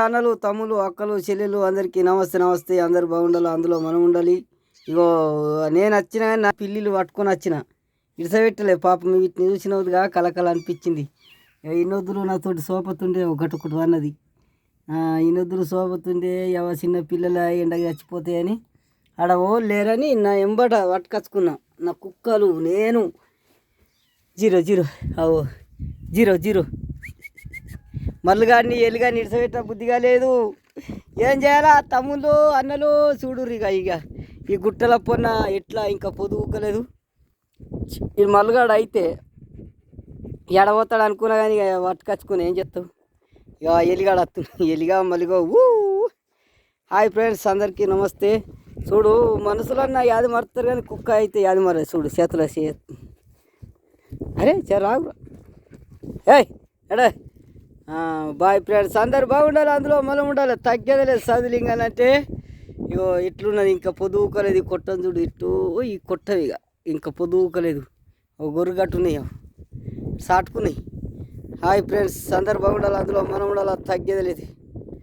అన్నలు తమ్ములు అక్కలు చెల్లెలు అందరికీ నమస్తే నమస్తే. అందరు బాగుండాలి, అందులో మనం ఉండాలి. ఇగో నేను వచ్చిన కానీ నా పిల్లిలు పట్టుకొని వచ్చిన ఇడిసబెట్టలే పాపం. వీటిని చూసినవుగా కలకల అనిపించింది. ఇన్నొద్దులు నాతోటి సోపతుండే ఒకటి అన్నది. ఇన్నొద్దులు సోపతుండే చిన్న పిల్లల ఎండ చచ్చిపోతాయని ఆడ లేరని నా ఎంబట పట్టుకొచ్చుకున్నా. నా కుక్కలు నేను 0 అవో 0 మల్లుగాడిని ఎలుగాని ఇడిసబెట్ట బుద్ధిగా లేదు. ఏం చేయాలా తమ్ముళ్ళు అన్నలు చూడుర్రు. ఇక ఈ గుట్టల పొన్న ఎట్లా ఇంకా పొదుగుకలేదు. ఈ మల్లుగాడు అయితే ఎడబోతాడు అనుకున్నా కానీ ఇక పట్టుకొచ్చుకుని ఏం చెప్తావు. ఇక ఎలిగాడు వస్తుంది. ఎలిగా మల్లిగో హాయ్ ఫ్రెండ్స్, అందరికీ నమస్తే. చూడు మనుషులన్నా యాది మరుతారు కానీ కుక్క అయితే యాది మరదు. చూడు చేతుల అరే రాగు ఎడే. బాయ్ ఫ్రెండ్స్, అందరు బాగుండాలి, అందులో మనం ఉండాలి. తగ్గేది లేదు చదువులింగానంటే. ఇగో ఇట్లున్నది ఇంకా పొదువుకోలేదు. ఈ కొట్టం చూడు ఇట్టు ఈ కొట్టవి ఇంకా పొదువుకోలేదు. ఓ గొర్రెగట్టు ఉన్నాయి సాటుకున్నాయి. హాయ్ ఫ్రెండ్స్, అందరు బాగుండాలి, అందులో మనం ఉండాలి. తగ్గేది లేదు.